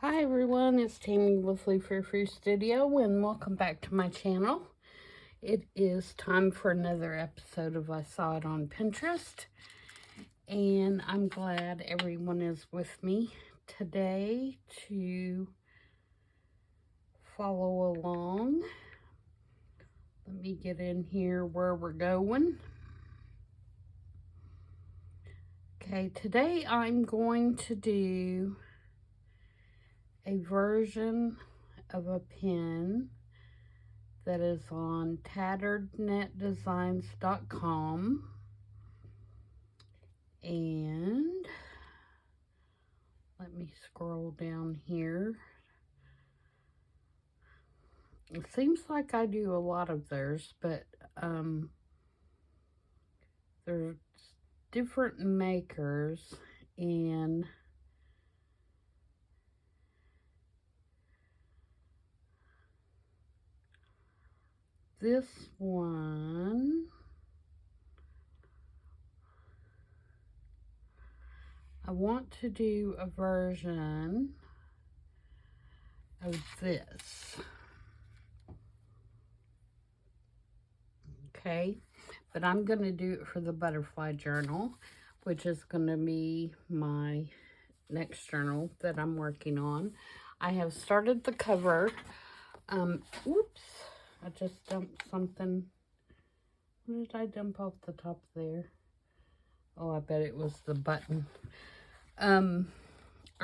Hi everyone, it's Tammy with Frou-frou Studio and welcome back to my channel. It is time for another episode of I Saw It on Pinterest, and I'm glad everyone is with me today to follow along. Let me get in here where we're going. Okay, today I'm going to do a version of a pin that is on tatterednetdesigns.com, and let me scroll down here. It seems like I do a lot of theirs, but there's different makers, and this one, I want to do a version of this. Okay, but I'm going to do it for the butterfly journal, which is going to be my next journal that I'm working on. I have started the cover. Oops, I just dumped something. What did I dump off the top there? Oh, I bet it was the button. I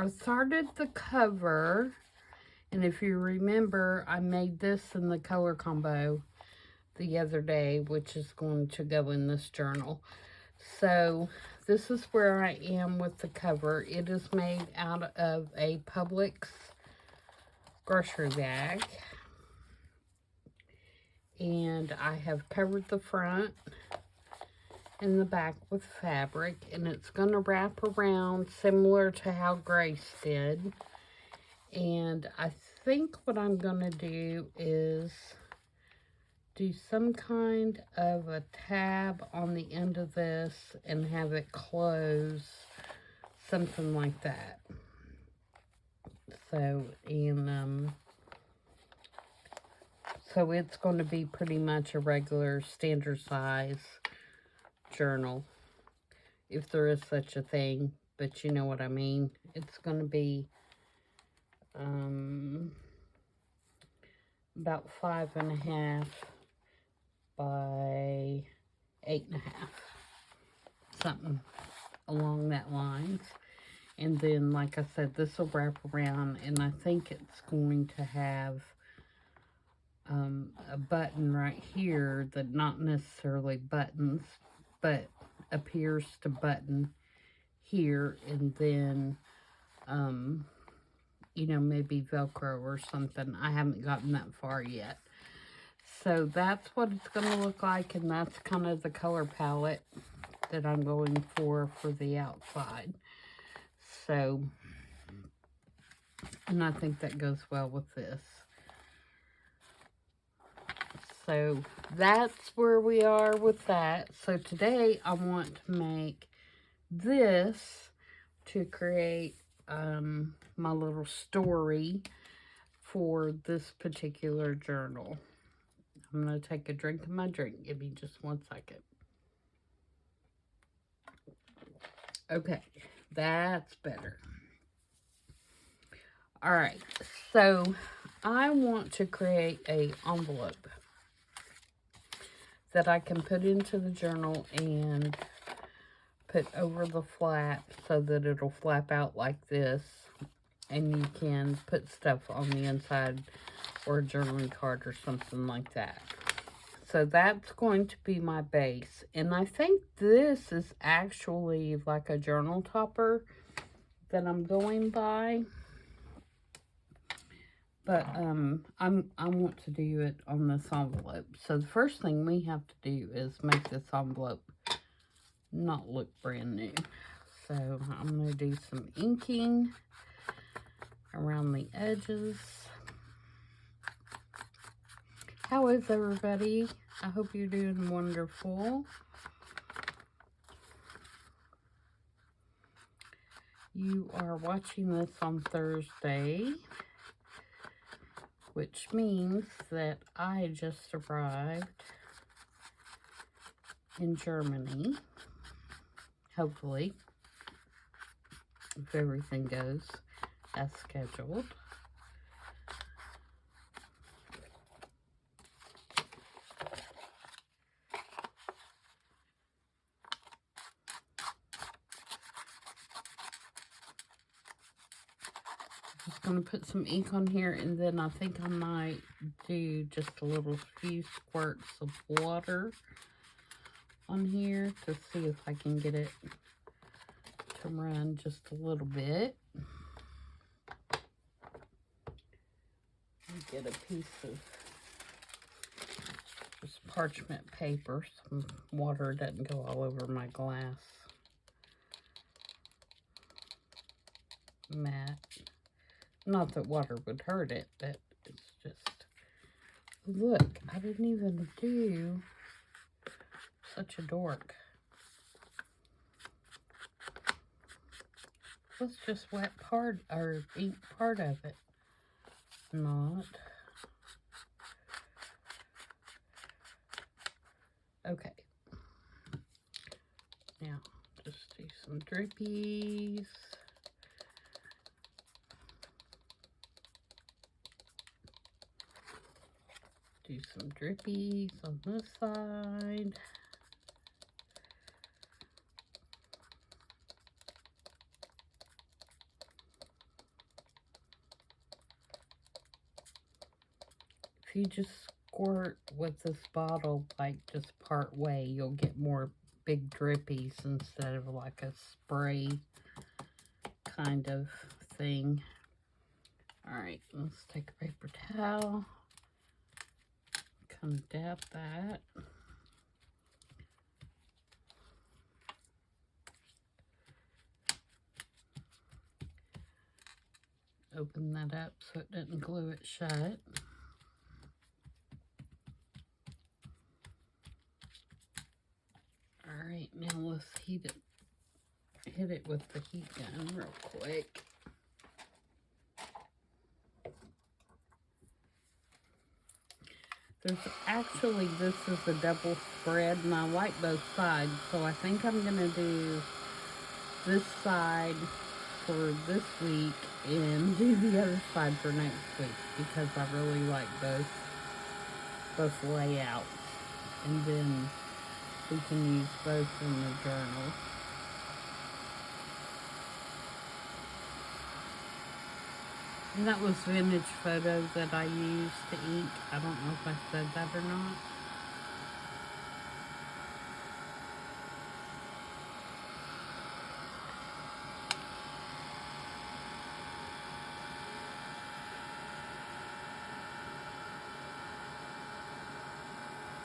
started the cover, and if you remember, I made this in the color combo the other day, which is going to go in this journal. So this is where I am with the cover. It is made out of a Publix grocery bag, and I have covered the front and the back with fabric, and it's going to wrap around similar to how Grace did. And I think what I'm going to do is do some kind of a tab on the end of this and have it close, something like that. So, and so it's going to be pretty much a regular standard size journal, if there is such a thing, but you know what I mean. It's going to be about 5.5 by 8.5, something along that lines. And then, like I said, this will wrap around, and I think it's going to have a button right here that not necessarily buttons, but appears to button here, and then you know, maybe Velcro or something. I haven't gotten that far yet. So that's what it's going to look like, and that's kind of the color palette that I'm going for the outside. So, and I think that goes well with this. So that's where we are with that. So today I want to make this to create my little story for this particular journal. I'm going to take a drink of my drink. Give me just 1 second. Okay, that's better. All right, so I want to create a envelope that I can put into the journal and put over the flap so that it'll flap out like this, and you can put stuff on the inside or a journaling card or something like that. So that's going to be my base, and I think this is actually like a journal topper that I'm going by, but I want to do it on this envelope. So the first thing we have to do is make this envelope not look brand new. So I'm going to do some inking around the edges. How is everybody? I hope you're doing wonderful. You are watching this on Thursday, which means that I just arrived in Germany, hopefully, if everything goes as scheduled. Just going to put some ink on here, and then I think I might do just a little few squirts of water on here to see if I can get it to run just a little bit. Get a piece of just parchment paper, some water doesn't go all over my glass mat. Not that water would hurt it, but it's just, look, I didn't even do such a dork. Let's just wet part, or ink part of it. Not. Okay. Now, just do some drippies. Do some drippies on this side. If you just squirt with this bottle, like just part way, you'll get more big drippies instead of like a spray kind of thing. All right, let's take a paper towel, kind of dab that. Open that up so it doesn't glue it shut. Alright, now let's hit it with the heat gun real quick. There's actually, this is a double spread, and I like both sides, so I think I'm going to do this side for this week and do the other side for next week, because I really like both layouts, and then we can use both in the journal. And that was Vintage Photos that I used to ink. I don't know if I said that or not.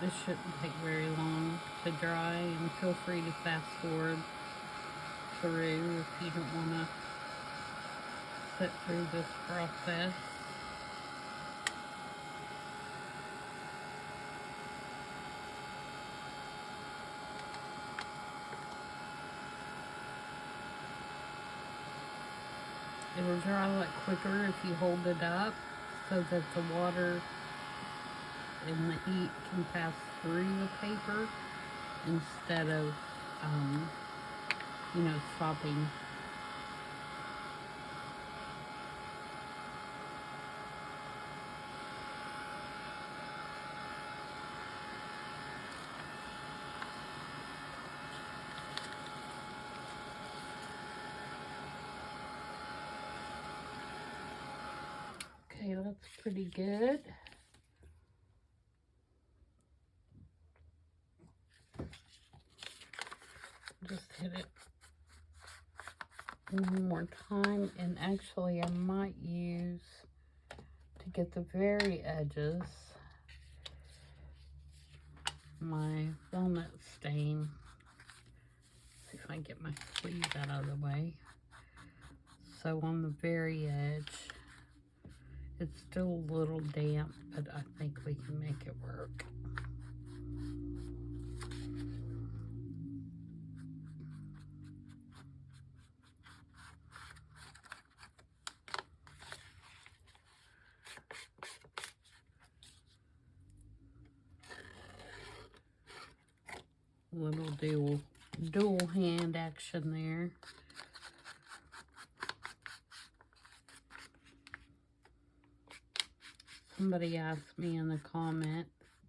This shouldn't take very long to dry, and feel free to fast forward through if you don't want to sit through this process. It'll dry a lot quicker if you hold it up so that the water and the heat can pass through the paper instead of, stopping. Okay, that's pretty good. Just hit it one more time, and actually I might use, to get the very edges, my walnut stain. See if I can get my sleeve out of the way. So on the very edge, it's still a little damp, but I think we can make it work. Little dual hand action there. Somebody asked me in the comment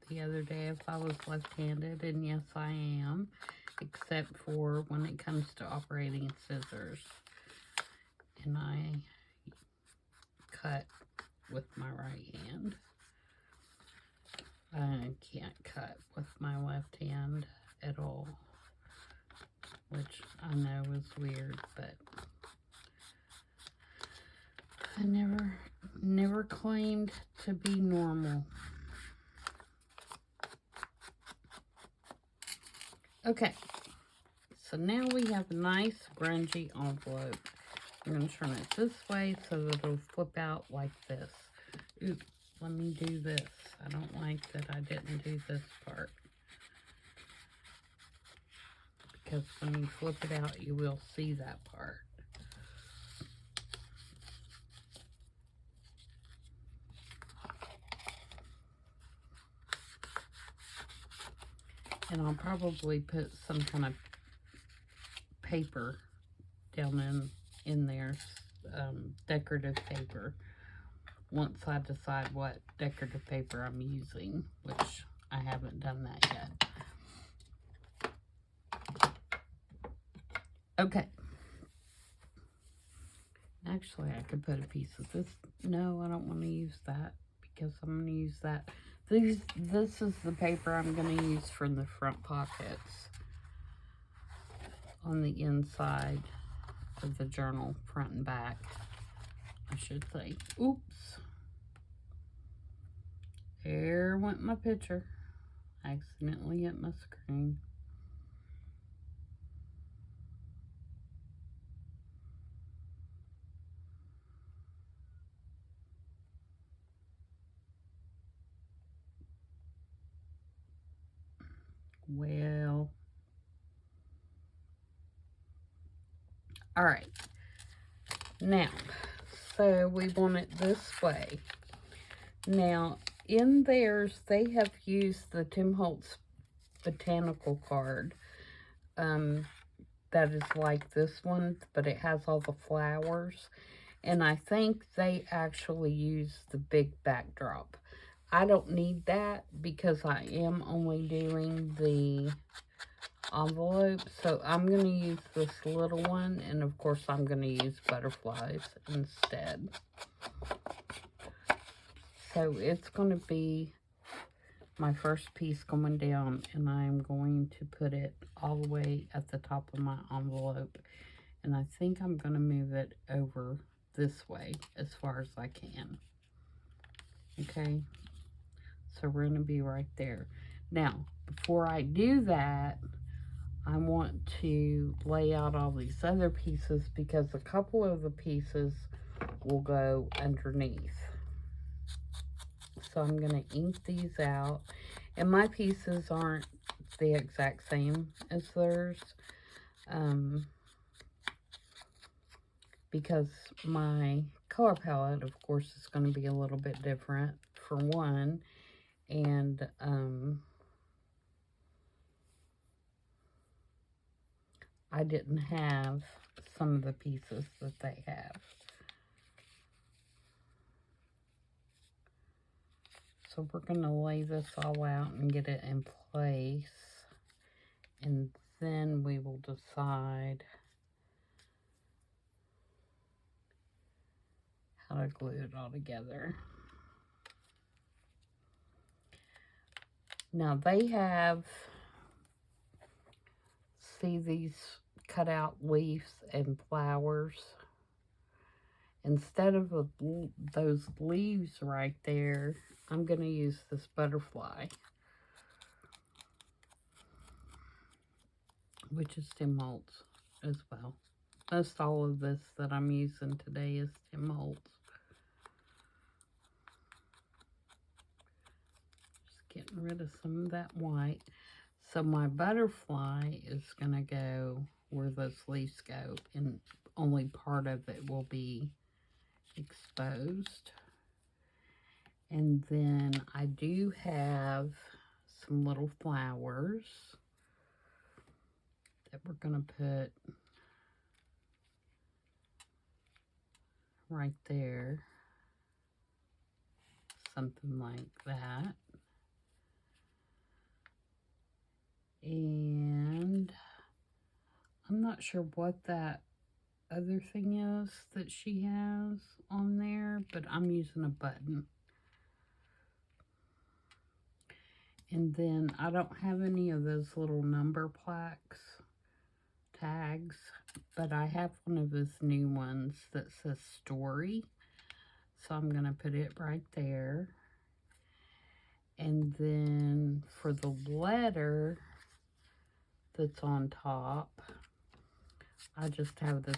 the other day if I was left-handed, and yes, I am, except for when it comes to operating scissors. And I cut with my right hand. I can't cut with my left hand at all, which I know is weird, but I never claimed to be normal. Okay, so now we have a nice grungy envelope. I'm going to turn it this way so that it'll flip out like this. Oops, let me do this. I don't like that I didn't do this part, because when you flip it out, you will see that part. And I'll probably put some kind of paper down in there, decorative paper, once I decide what decorative paper I'm using, which I haven't done that yet. Okay. Actually, I could put a piece of this. No, I don't want to use that, because I'm going to use that. This is the paper I'm going to use for the front pockets on the inside of the journal, front and back, I should say. Oops. There went my picture. I accidentally hit my screen. Well, all right. Now, so we want it this way. Now, in theirs, they have used the Tim Holtz botanical card. That is like this one, but it has all the flowers. And I think they actually use the big backdrop. I don't need that because I am only doing the envelope. So I'm going to use this little one. And of course, I'm going to use butterflies instead. So it's going to be my first piece going down. And I'm going to put it all the way at the top of my envelope. And I think I'm going to move it over this way as far as I can. Okay. So we're going to be right there. Now, before I do that, I want to lay out all these other pieces, because a couple of the pieces will go underneath. So I'm going to ink these out. And my pieces aren't the exact same as theirs, because my color palette, of course, is going to be a little bit different, for one. And I didn't have some of the pieces that they have. So we're going to lay this all out and get it in place. And then we will decide how to glue it all together. Now they have, see these cut out leaves and flowers? Instead of those leaves right there, I'm going to use this butterfly, which is Tim Holtz as well. Most all of this that I'm using today is Tim Holtz. Just getting rid of some of that white. So my butterfly is going to go where those leaves go, and only part of it will be exposed. And then I do have some little flowers. that we're going to put right there. Something like that. And I'm not sure what that other thing is that she has on there, but I'm using a button. And then I don't have any of those little number plaques, tags, but I have one of those new ones that says story. So I'm going to put it right there. And then for the letter that's on top, I just have this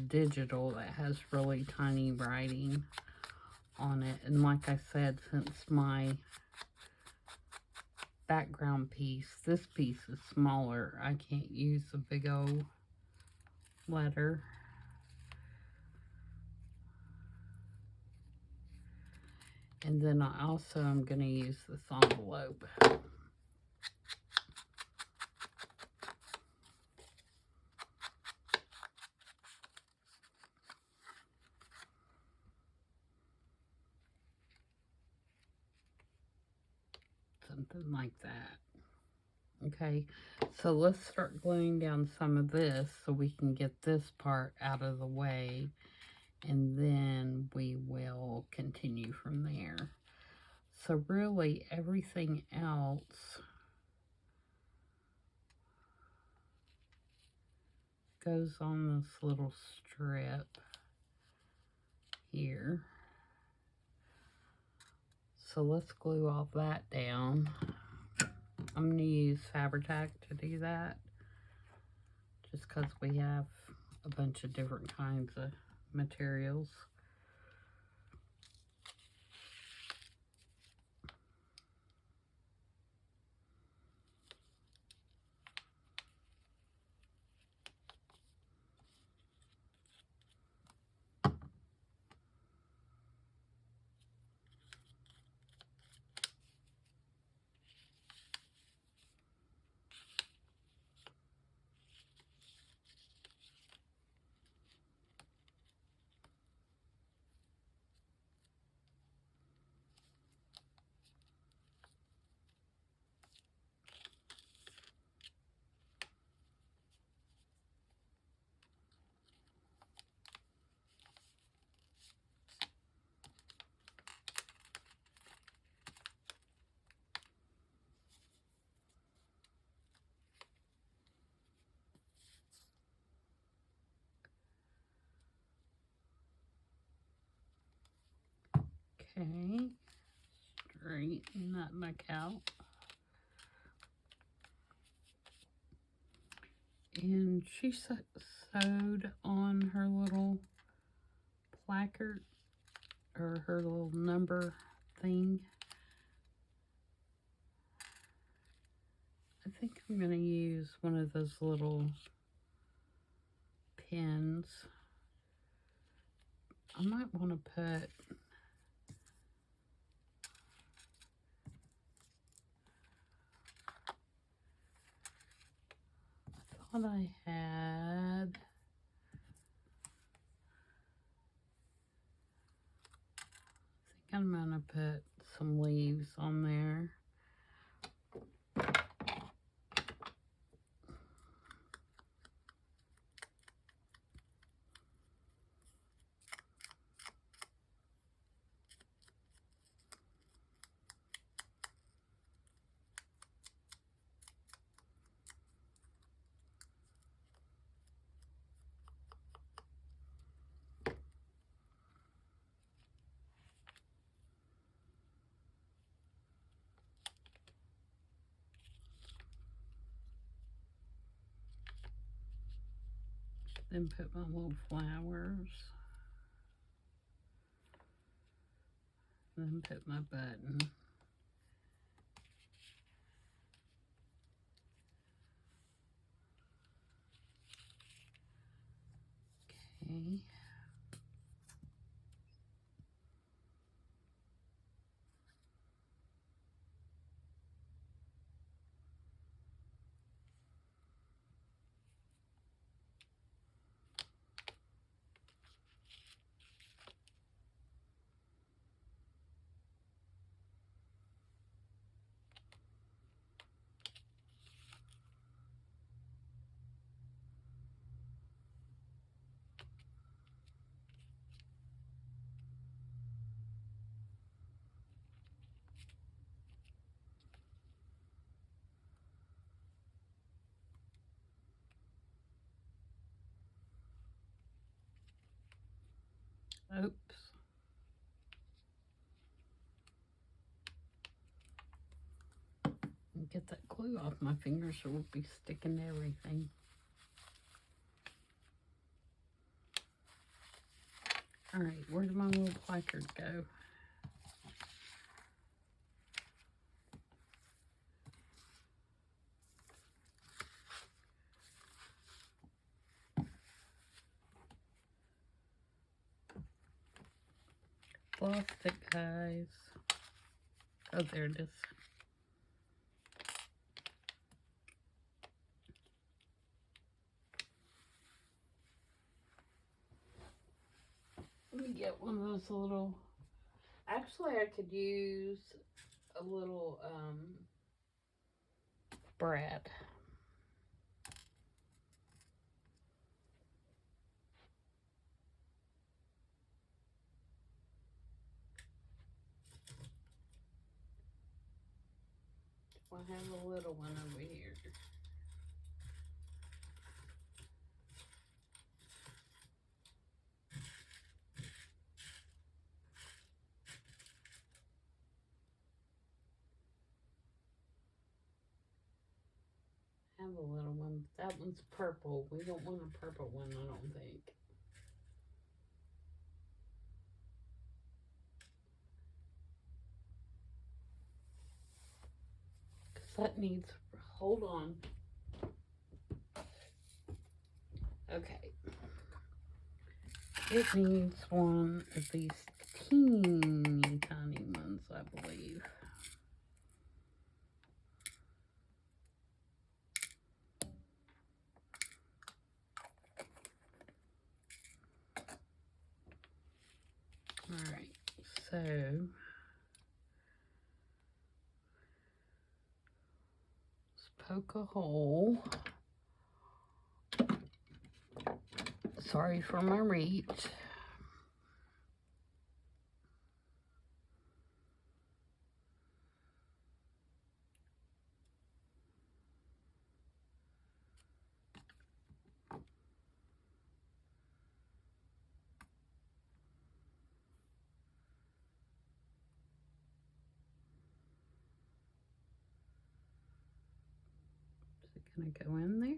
digital that has really tiny writing on it. And like I said, since my background piece, this piece is smaller, I can't use a big old letter. And then I also am going to use this envelope. Something like that. Okay, so let's start gluing down some of this so we can get this part out of the way, and then we will continue from there. So really everything else goes on this little strip here. So let's glue all that down. I'm going to use Fabri-Tac to do that, just because we have a bunch of different kinds of materials. Okay, straighten that back out. And she sewed on her little placard, or her little number thing. I think I'm going to use one of those little pins. I might want to put what I had. I think I'm going to put some leaves on there. Then put my little flowers. Then put my button. Okay. Oops. Get that glue off my fingers or we'll be sticking to everything. Alright, where did my little placard go? Lost it, guys. Oh, there it is. Let me get one of those little... Actually, I could use a little brad. I have a little one over here. I have a little one. That one's purple. We don't want a purple one, I don't think. Because that needs... Hold on. Okay. It needs one of these teeny tiny ones, I believe. Alright, so let's poke a hole. Sorry for my reach. Is it going to go in there?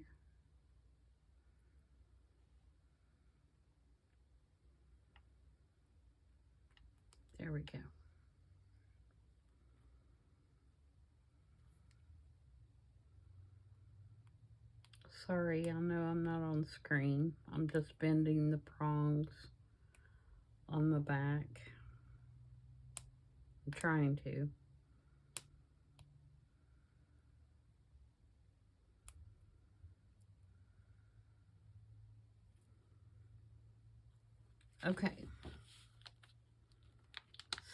There we go. Sorry, I know I'm not on screen. I'm just bending the prongs on the back. I'm trying to. Okay.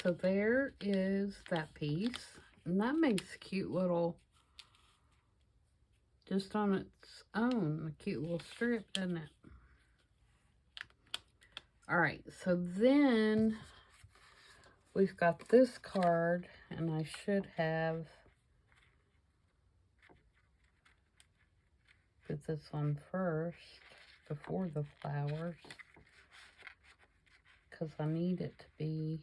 So there is that piece. And that makes a cute little, just on its own, a cute little strip, doesn't it? Alright, so then we've got this card, and I should have put this on first before the flowers, because I need it to be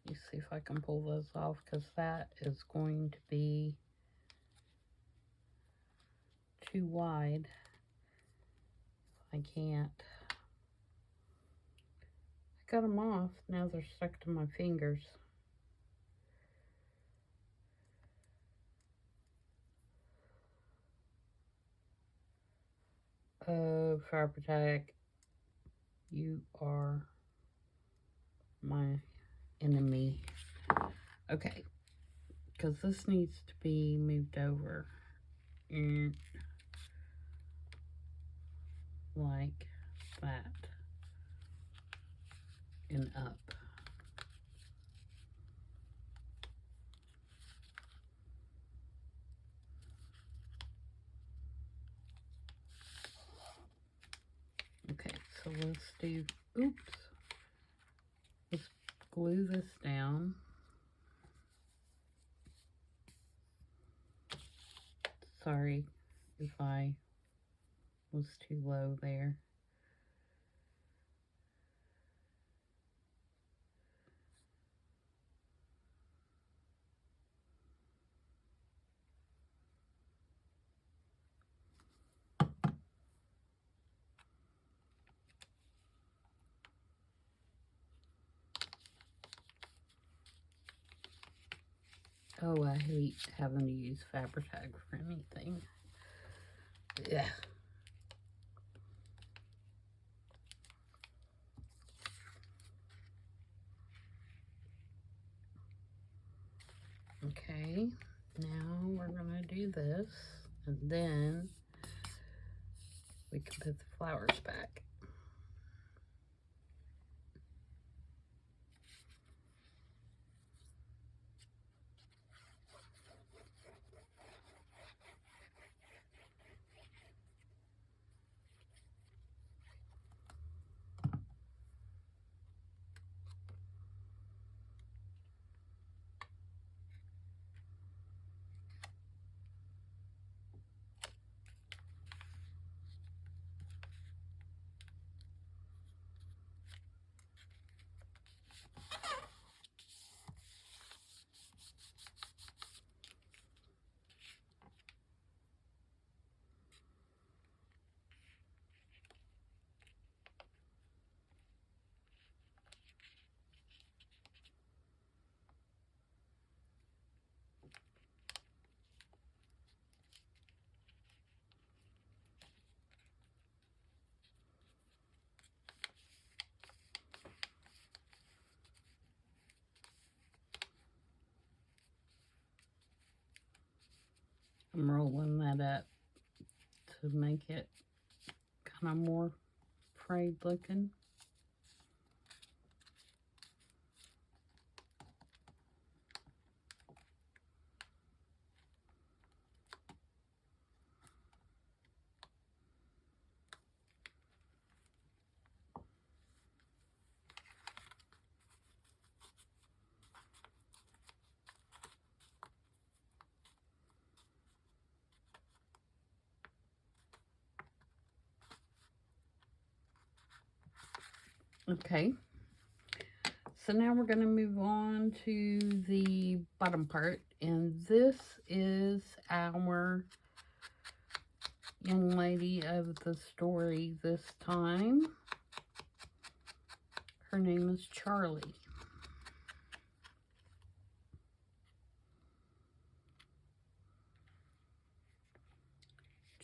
let me see if I can pull those off, because that is going to be too wide. I can't. I got them off. Now they're stuck to my fingers. Oh, Fire Protect, you are my enemy. Okay, because this needs to be moved over and like that and up. Okay, so let's do, oops, let's glue this down. Sorry if I was too low there. Oh, I hate having to use Fabri-Tac for anything. Yeah. Okay, now we're gonna do this, and then we can put the flowers back. I'm rolling that up to make it kind of more frayed looking. Okay, so now we're going to move on to the bottom part, and this is our young lady of the story this time. Her name is Charlie.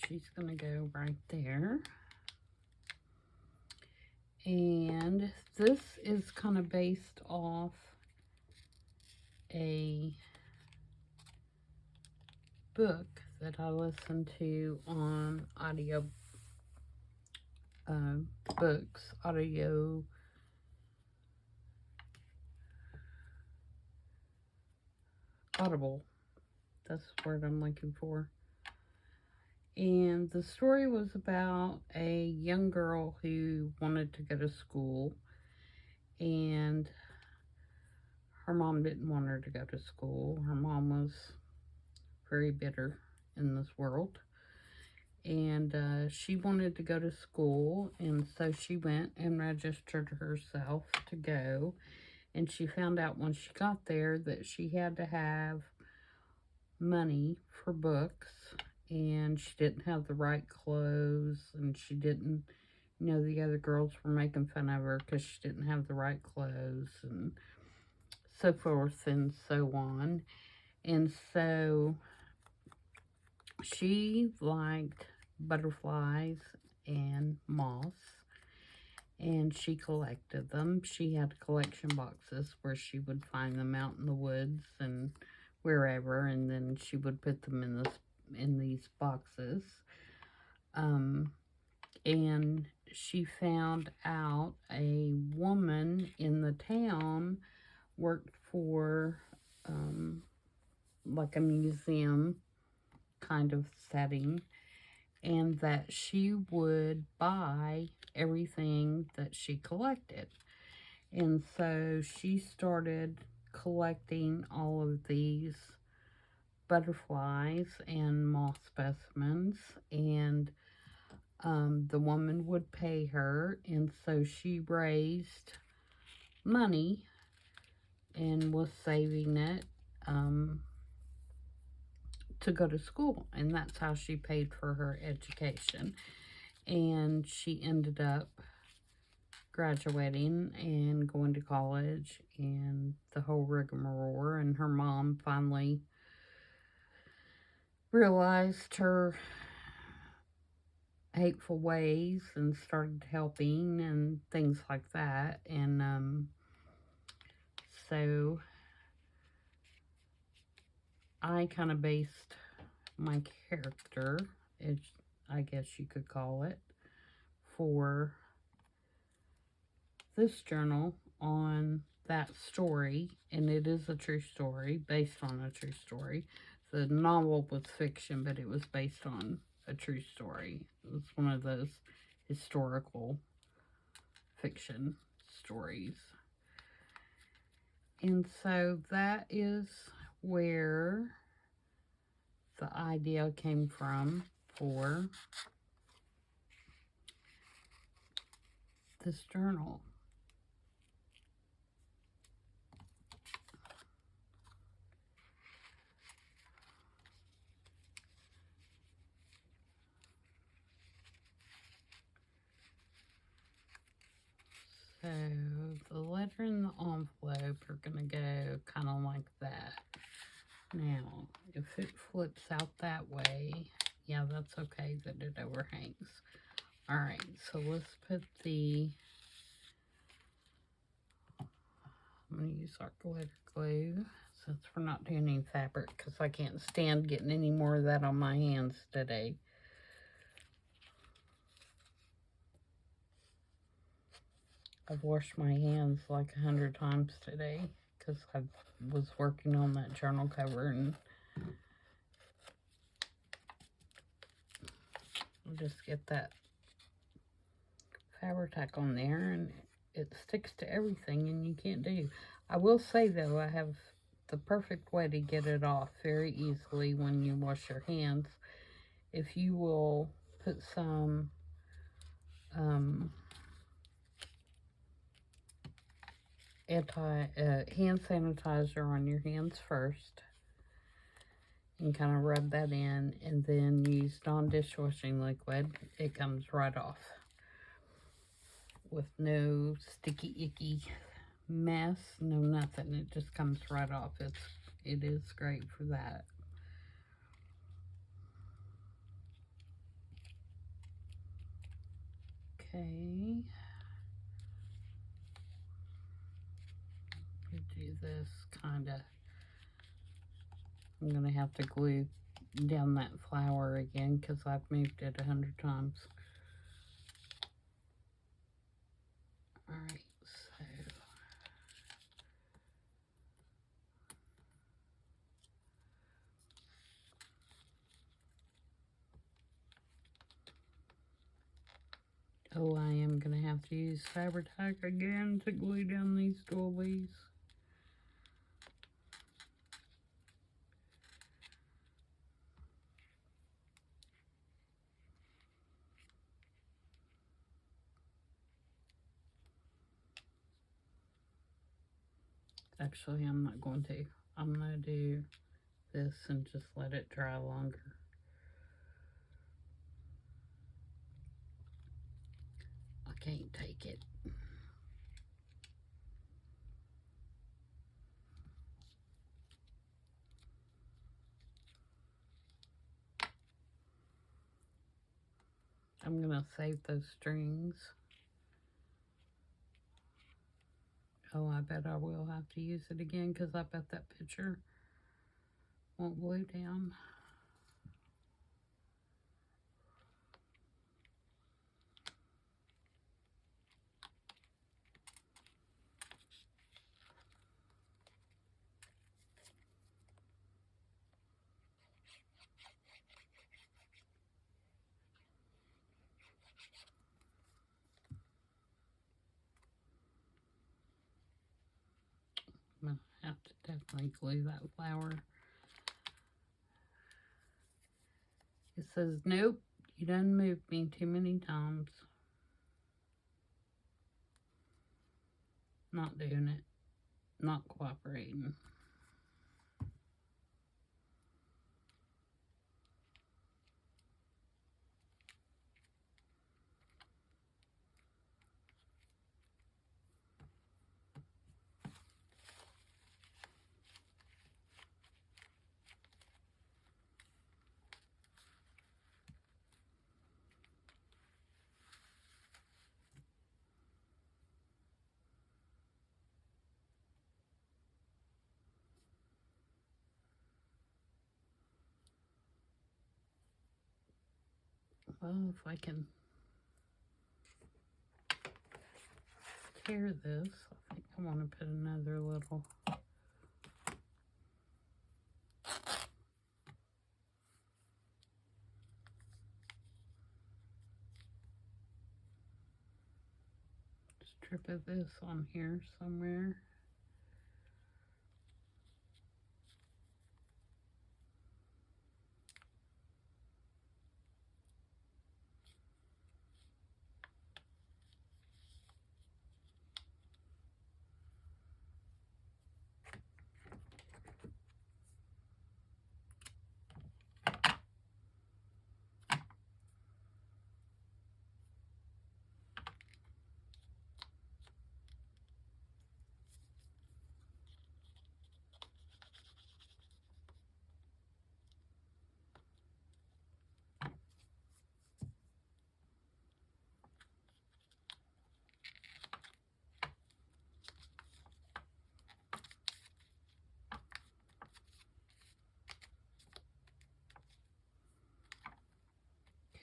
She's going to go right there. And this is kind of based off a book that I listened to on audio books, audio Audible. That's the word I'm looking for. And the story was about a young girl who wanted to go to school, and her mom didn't want her to go to school. Her mom was very bitter in this world, and she wanted to go to school, and so she went and registered herself to go, and she found out when she got there that she had to have money for books, and she didn't have the right clothes, and she didn't, the other girls were making fun of her because she didn't have the right clothes, and so forth and so on. And so she liked butterflies and moths, and she collected them. She had collection boxes where she would find them out in the woods and wherever, and then she would put them in these boxes. And she found out a woman in the town worked for like a museum kind of setting, and that she would buy everything that she collected. And so she started collecting all of these butterflies and moth specimens, and the woman would pay her, and so she raised money and was saving it to go to school, and that's how she paid for her education. And she ended up graduating and going to college and the whole rigmarole, and her mom finally realized her hateful ways and started helping and things like that. And so I kind of based my character, I guess you could call it, for this journal on that story, and it is a true story, based on a true story. The novel was fiction, but it was based on a true story. It was one of those historical fiction stories. And so that is where the idea came from for this journal. So the letter in the envelope are going to go kind of like that. Now, if it flips out that way, yeah, that's okay that it overhangs. Alright, so let's put I'm going to use our glitter glue since we're not doing any fabric, because I can't stand getting any more of that on my hands today. I've washed my hands like 100 times today because I was working on that journal cover, and I'll just get that Fabri-Tac on there and it sticks to everything and you can't do. I will say though, I have the perfect way to get it off very easily when you wash your hands. If you will put some hand sanitizer on your hands first and kind of rub that in, and then use non-dishwashing liquid, it comes right off with no sticky icky mess, no nothing. It just comes right off. It is great for that. Okay, do this kind of. I'm gonna have to glue down that flower again because I've moved it 100 times. All right, so oh, I am gonna have to use Fabri-Tac again to glue down these doilies. Actually, I'm not going to. I'm going to do this and just let it dry longer. I can't take it. I'm going to save those strings. Oh, I bet I will have to use it again because I bet that picture won't glue down. I'm going to have to definitely glue that flower It says, nope, you done moved me too many times. Not doing it. Not cooperating. Well, if I can tear this, I think I want to put another little strip of this on here somewhere.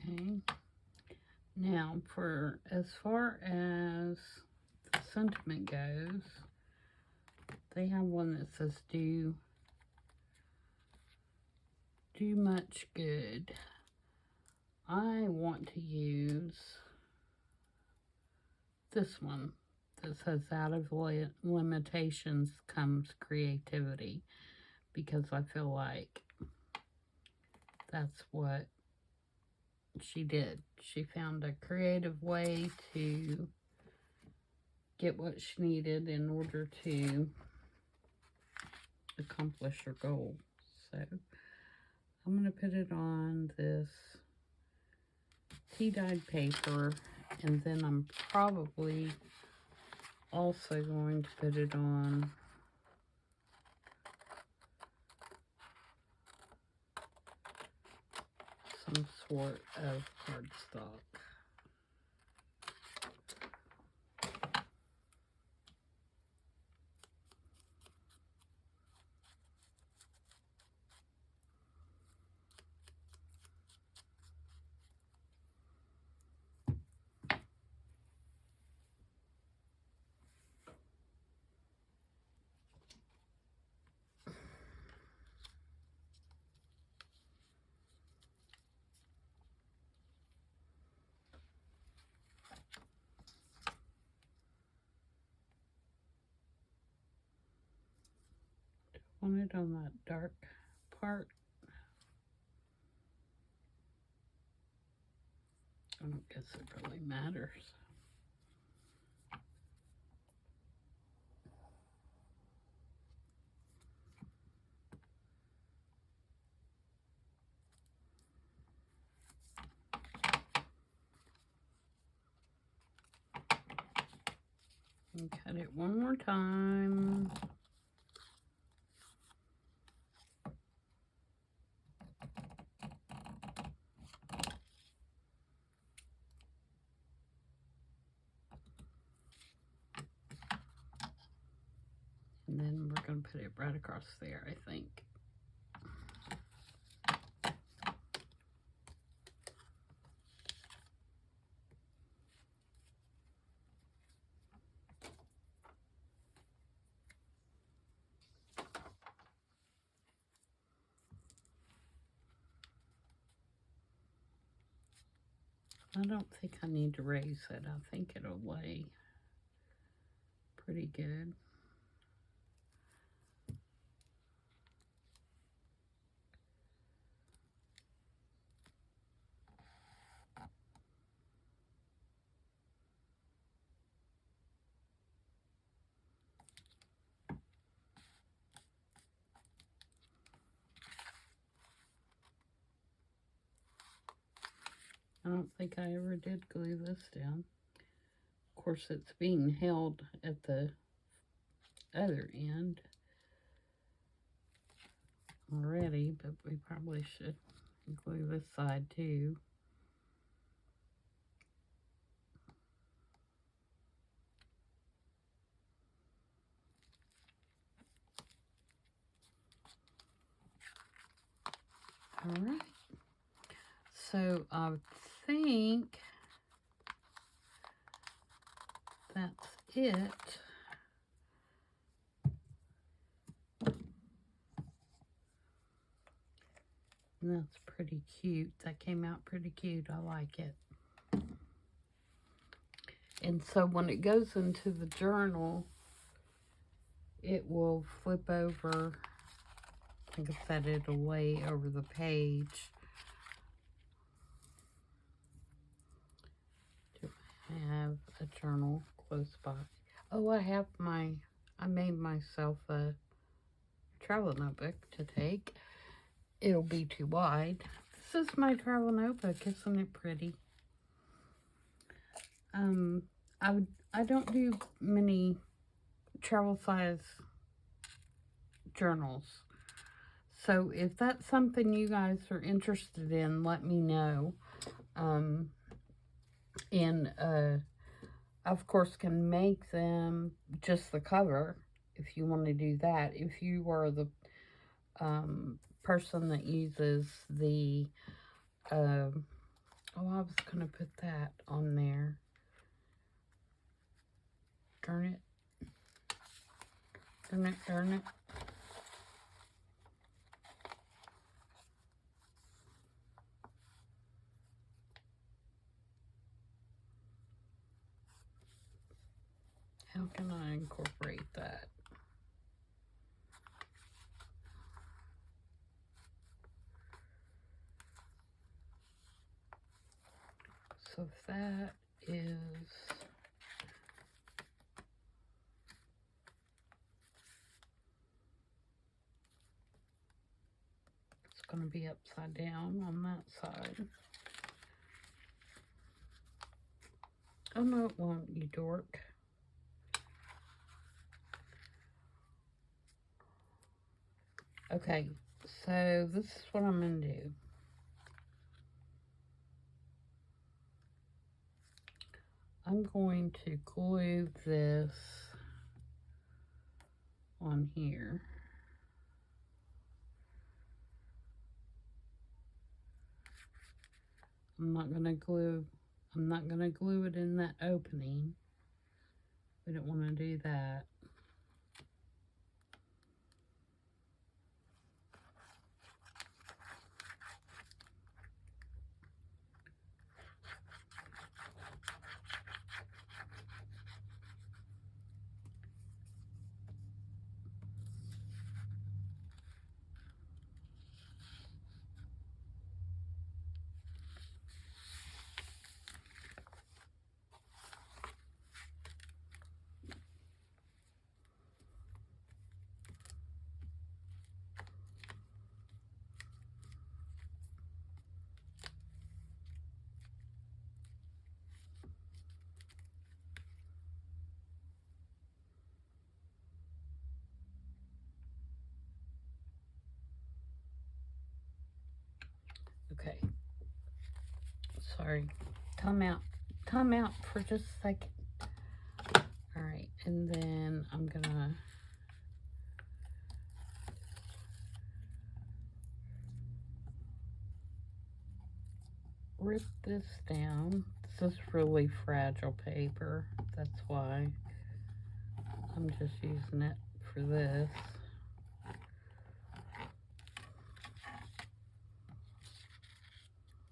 Okay. Now, for as far as the sentiment goes, they have one that says do much good. I want to use this one that says out of limitations comes creativity, because I feel like that's what she did. She found a creative way to get what she needed in order to accomplish her goal. So I'm going to put it on this tea-dyed paper, and then I'm probably also going to put it on some sort of cardstock. Want it on that dark part. I don't guess it really matters. And cut it one more time. And then we're going to put it right across there, I think. I don't think I need to raise it. I think it'll lay pretty good. I don't think I ever did glue this down. Of course, it's being held at the other end already, but we probably should glue this side too. All right. So I think that's it. And that's pretty cute. That came out pretty cute. I like it. And so when it goes into the journal, it will flip over. Like I said, it'll lay over the page. Do I have a journal close by? Oh, I made myself a travel notebook to take. It'll be too wide. This is my travel notebook. Isn't it pretty? I don't do many travel size journals. So if that's something you guys are interested in, let me know. Of course, can make them just the cover if you want to do that. If you are the person that uses the, oh, I was going to put that on there. Darn it. Darn it, darn it. How can I incorporate that? So that is, it's going to be upside down on that side. Oh no, it won't, you dork. Okay, so this is what I'm going to do. I'm going to glue this on here. I'm not going to glue it in that opening. We don't want to do that. Okay. Sorry. Time out for just a second. All right, and then I'm gonna rip this down. This is really fragile paper. That's why I'm just using it for this.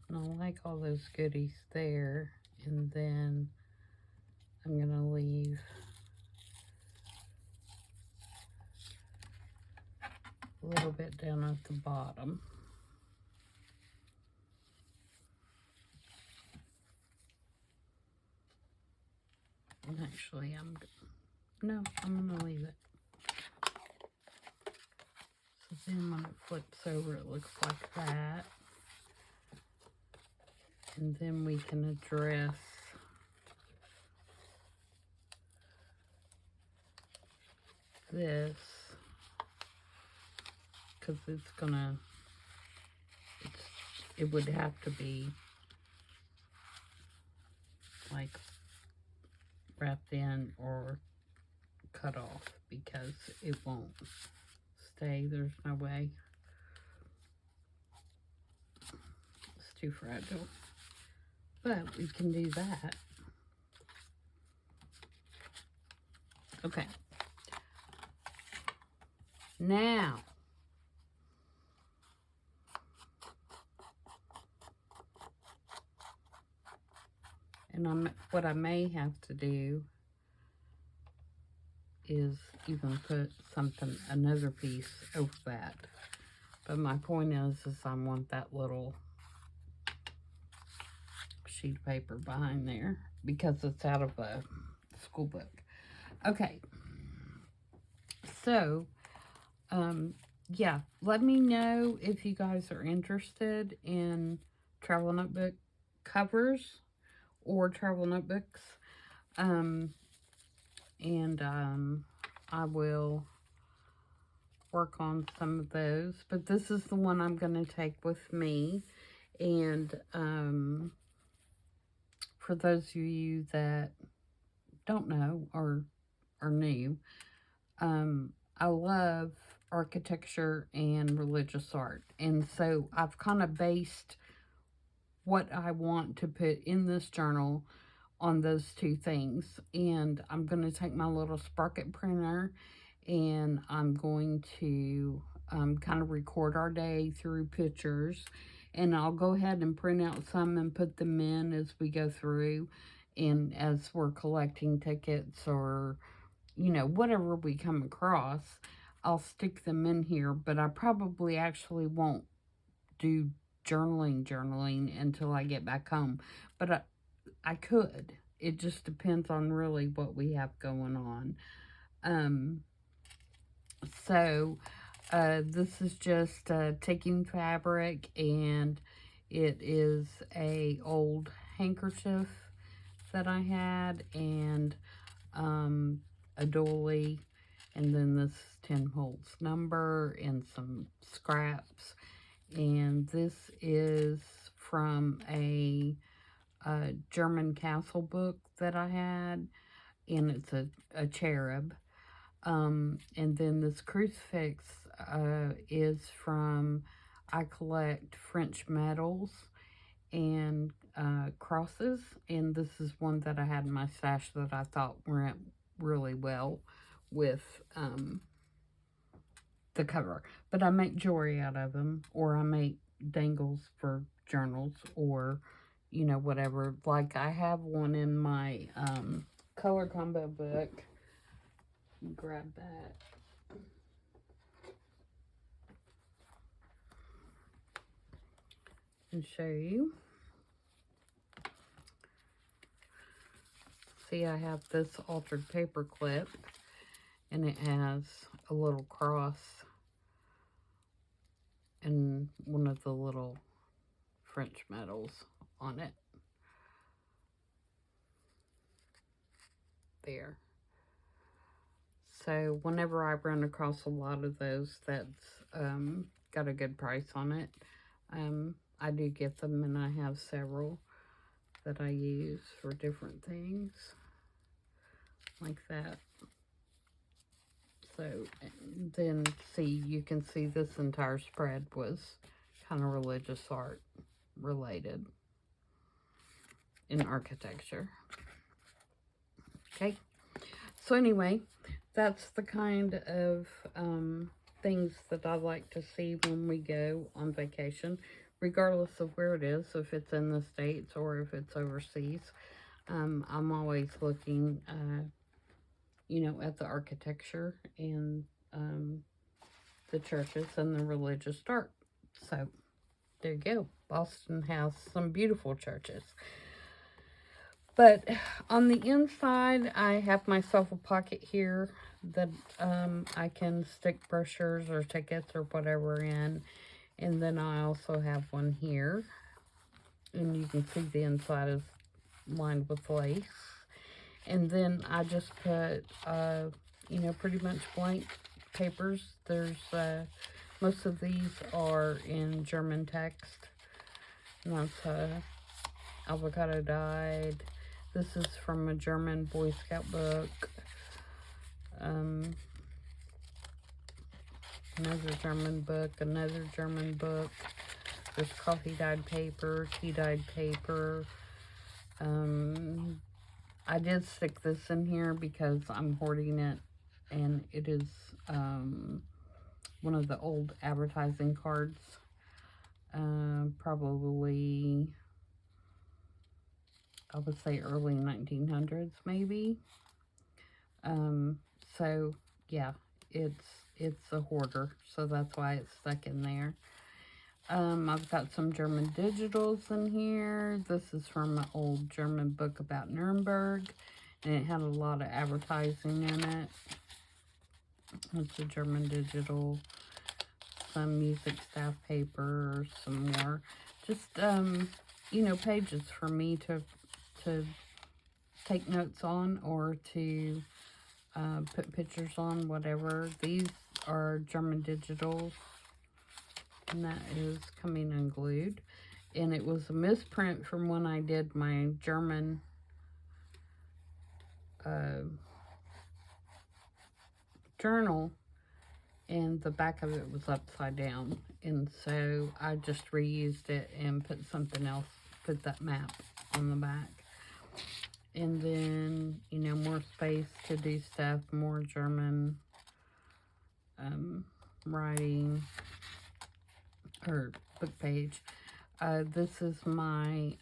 And I like all those goodies there. And then I'm going to leave a little bit down at the bottom. And actually, I'm going to leave it. So then when it flips over, it looks like that. And then we can address this, because it's gonna, it would have to be like wrapped in or cut off, because it won't stay. There's no way. It's too fragile. But we can do that. Okay. Now, and what I may have to do is even put something, another piece over that. But my point is I want that little sheet of paper behind there, because it's out of a school book. Okay. So, yeah, let me know if you guys are interested in travel notebook covers or travel notebooks. I will work on some of those, but this is the one I'm going to take with me. And for those of you that don't know or are new, I love architecture and religious art, and so I've kind of based what I want to put in this journal on those two things. And I'm going to take my little Sprocket printer, and I'm going to kind of record our day through pictures, and I'll go ahead and print out some and put them in as we go through, and as we're collecting tickets or, you know, whatever we come across, I'll stick them in here. But I probably actually won't do journaling until I get back home. But I could. It just depends on really what we have going on. So this is just taking fabric, and it is a old handkerchief that I had, and a doily, and then this 10 holes number and some scraps. And this is from a German castle book that I had, and it's a cherub. And then this crucifix is from, I collect French medals and crosses, and this is one that I had in my stash that I thought went really well with the cover. But I make jewelry out of them, or I make dangles for journals, or, you know, whatever. Like, I have one in my color combo book. Grab that. And show you. See, I have this altered paper clip, and it has a little cross and one of the little French medals on it. There. So whenever I run across a lot of those that's got a good price on it, I do get them, and I have several that I use for different things like that. So then, see, you can see this entire spread was kind of religious art related in architecture. Okay, so anyway, that's the kind of things that I like to see when we go on vacation, regardless of where it is, if it's in the States or if it's overseas. I'm always looking, you know, at the architecture and the churches and the religious art. So there you go. Boston has some beautiful churches. But on the inside, I have myself a pocket here that I can stick brochures or tickets or whatever in. And then I also have one here. And you can see the inside is lined with lace. And then I just put, you know, pretty much blank papers. There's, most of these are in German text. And that's avocado dyed. This is from a German Boy Scout book. Another German book, another German book. There's coffee dyed paper, tea dyed paper. I did stick this in here because I'm hoarding it, and it is one of the old advertising cards. Probably, I would say early 1900s maybe. So yeah, it's a hoarder, so that's why it's stuck in there. I've got some German digitals in here. This is from an old German book about Nuremberg, and it had a lot of advertising in it. It's a German digital, some music staff paper, some more. Just, you know, pages for me to take notes on, or to put pictures on, whatever. These are German digitals. And that is coming unglued. And it was a misprint from when I did my German journal. And the back of it was upside down. And so I just reused it and put something else, put that map on the back. And then, you know, more space to do stuff, more German writing. Or book page. This is my,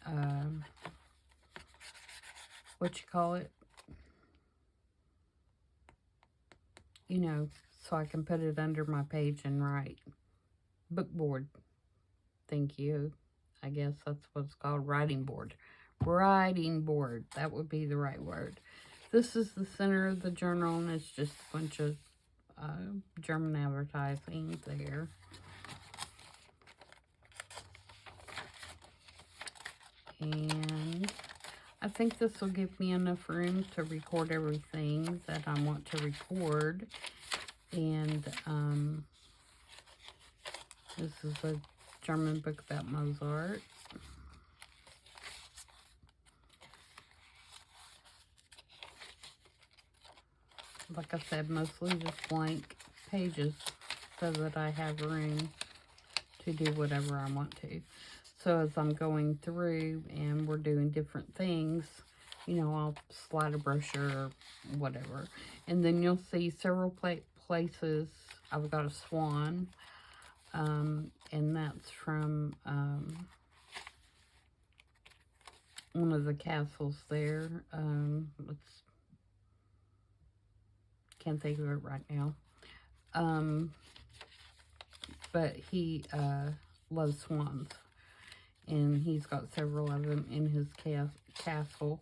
what you call it? You know, so I can put it under my page and write. Book board. Thank you. I guess that's what it's called. Writing board. Writing board. That would be the right word. This is the center of the journal, and it's just a bunch of German advertising there. And I think this will give me enough room to record everything that I want to record. And this is a German book about Mozart. Like I said, mostly just blank pages so that I have room to do whatever I want to. So as I'm going through and we're doing different things, you know, I'll slide a brochure or whatever. And then you'll see several places I've got a swan. And that's from one of the castles there. Can't think of it right now. But he loves swans. And he's got several of them in his castle.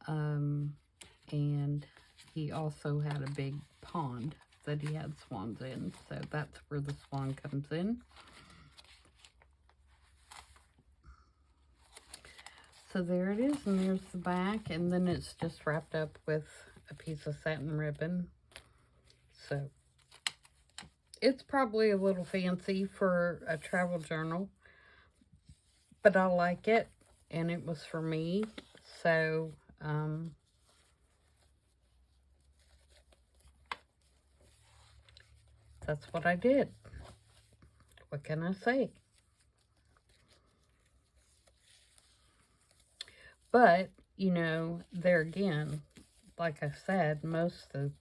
And he also had a big pond that he had swans in. So that's where the swan comes in. So there it is, and there's the back. And then it's just wrapped up with a piece of satin ribbon. So it's probably a little fancy for a travel journal, but I like it, and it was for me. So that's what I did. What can I say? But, you know, there again, like I said, most of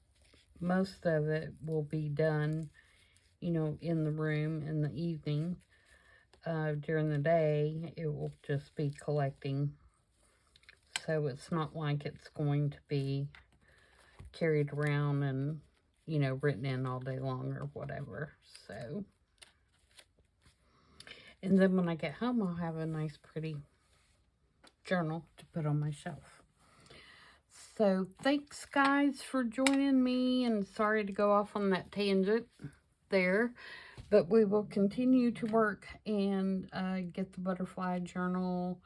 it will be done, you know, in the room in the evening. During the day, it will just be collecting. So it's not like it's going to be carried around and, you know, written in all day long or whatever. So, and then when I get home, I'll have a nice pretty journal to put on my shelf. So thanks guys for joining me, and sorry to go off on that tangent there, But we will continue to work and get the butterfly journal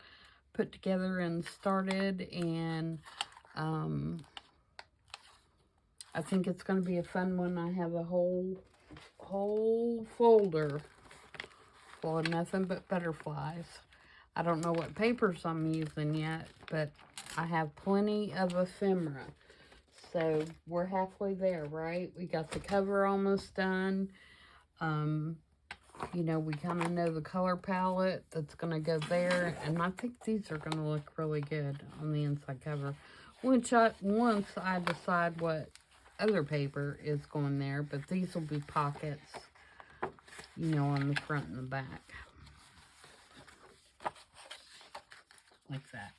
put together and started. And I think it's going to be a fun one. I have a whole folder full of nothing but butterflies. I don't know what papers I'm using yet, but I have plenty of ephemera. So we're halfway there, right? We got the cover almost done. You know, we kind of know the color palette that's going to go there. And I think these are going to look really good on the inside cover. Once I decide what other paper is going there. But these will be pockets, you know, on the front and the back. Like that.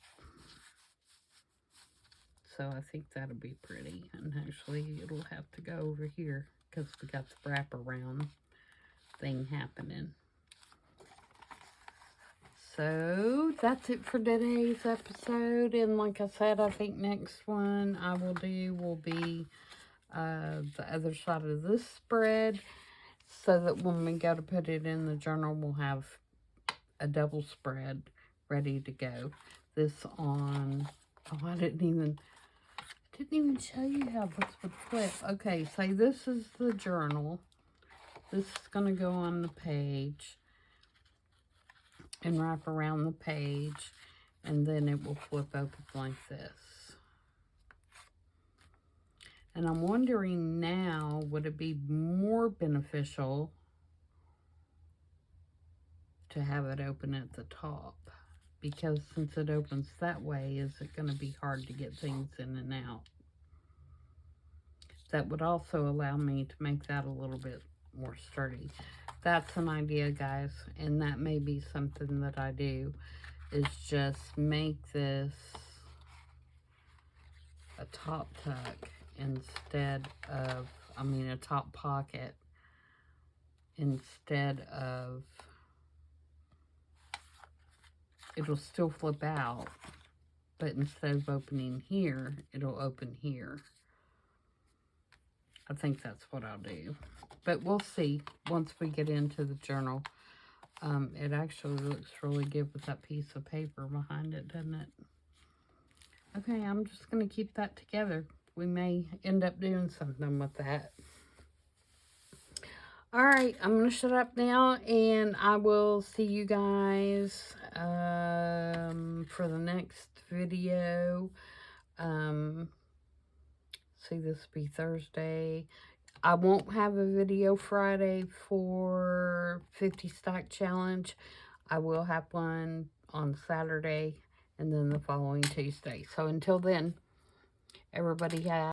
So I think that'll be pretty. And actually, it'll have to go over here because we got the wraparound thing happening. So that's it for today's episode. And like I said, I think next one I will do will be the other side of this spread, so that when we go to put it in the journal, we'll have a double spread ready to go. This on, oh, I didn't even show you how this would flip. Okay, say this is the journal. This is going to go on the page and wrap around the page, and then it will flip open like this. And I'm wondering now, would it be more beneficial to have it open at the top? Because since it opens that way, is it going to be hard to get things in and out? That would also allow me to make that a little bit more sturdy. That's an idea, guys, and that may be something that I do, is just make this a top tuck instead of, a top pocket instead of, it'll still flip out, but instead of opening here, it'll open here. I think that's what I'll do. But we'll see once we get into the journal. It actually looks really good with that piece of paper behind it, doesn't it? Okay, I'm just going to keep that together. We may end up doing something with that. Alright, I'm going to shut up now, and I will see you guys for the next video. See, this will be Thursday. I won't have a video Friday for 50 stack challenge. I will have one on Saturday and then the following Tuesday. So until then, everybody have